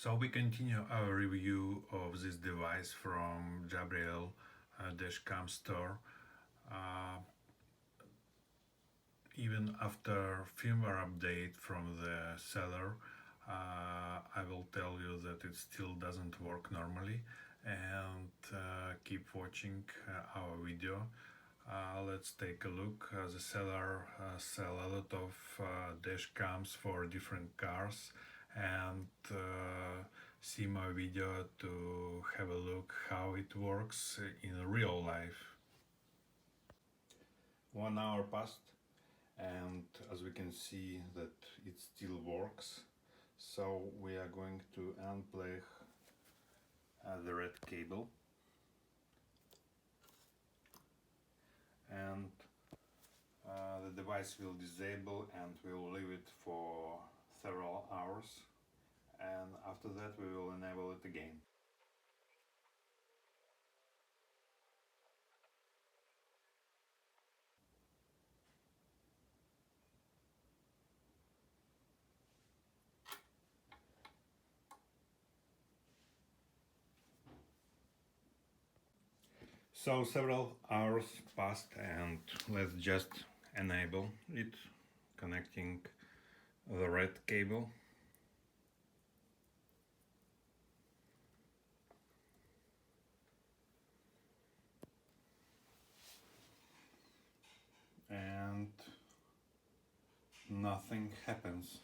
So we continue our review of this device from Jabriel Dash Cam store. Uh, Even after firmware update from the seller, I will tell you that it still doesn't work normally, and keep watching our video. Let's take a look. The seller sell a lot of dash cams for different cars, and see my video to have a look how it works in real life. 1 hour passed, and as we can see that it still works. So we are going to unplug the red cable, and the device will disable, and we'll leave it for several hours, and after that we will enable it again. So several hours passed, and let's just enable it, connecting the red cable. And nothing happens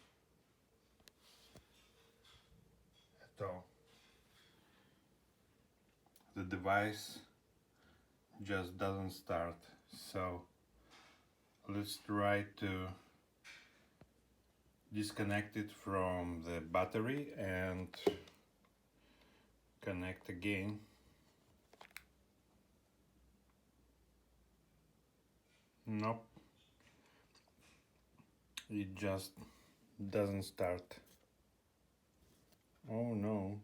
at all. The device just doesn't start. So let's try to disconnect it from the battery and connect again. Nope, it just doesn't start. Oh no,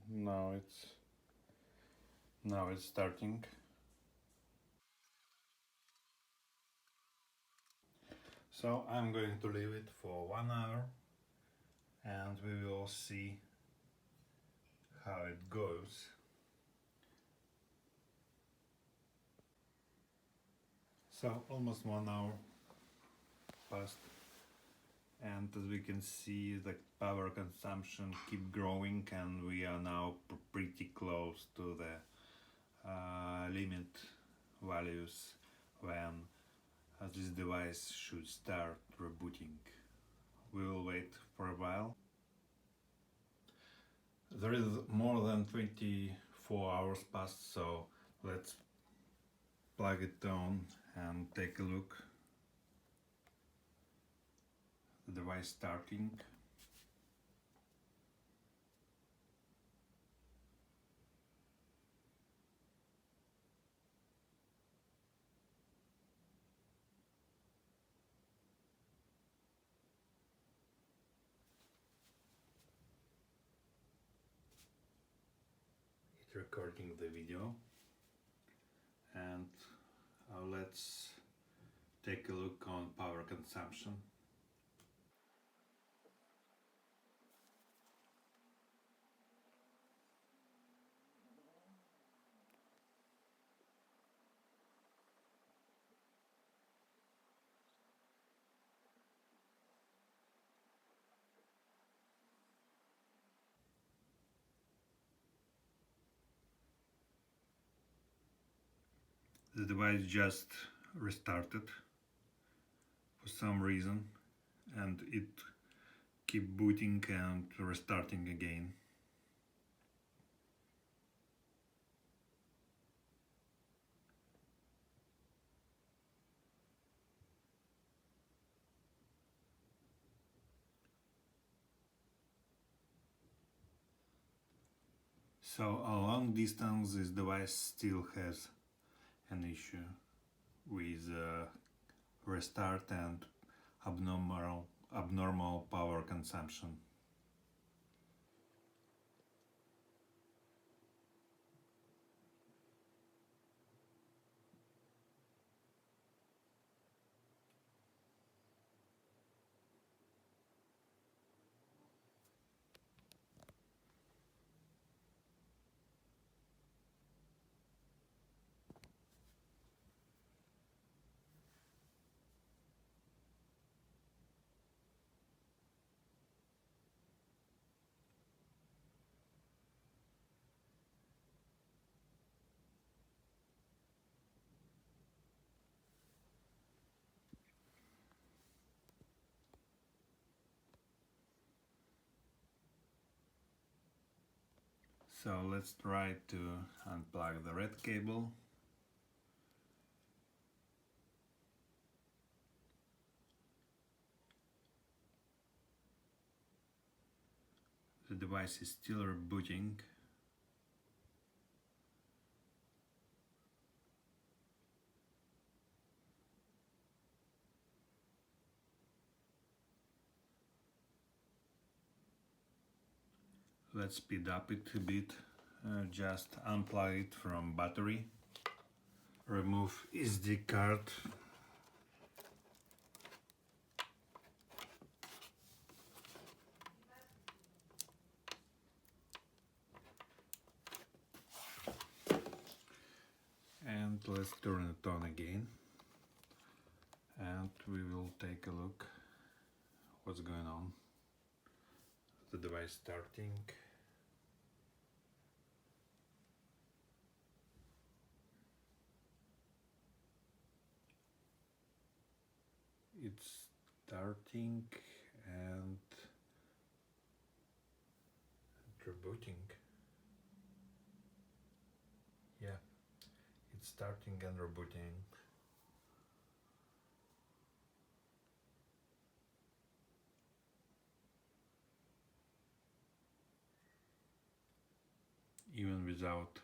now it's starting. So I'm going to leave it for 1 hour, and we will see how it goes. So almost 1 hour passed, and as we can see, the power consumption keep growing, and we are now pretty close to the limit values when this device should start rebooting. We will wait for a while. There is more than 24 hours passed, so let's plug it on and take a look. The device starting. It's recording the video, and let's take a look on power consumption. The device just restarted for some reason, and it keep booting and restarting again. So a long distance this device still has an issue with restart and abnormal power consumption. So let's try to unplug the red cable. The device is still rebooting. Let's speed up it a bit. Just unplug it from battery. Remove SD card. And let's turn it on again. And we will take a look what's going on. The device starting. It's starting and rebooting. Yeah, it's starting and rebooting. Even without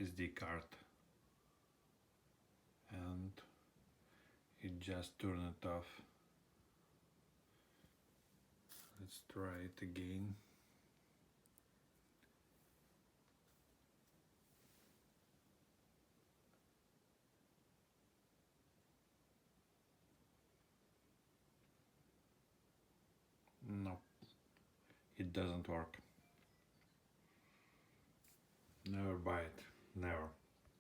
SD card. And it just turned it off. Let's try it again. No, it doesn't work. Never buy it, never.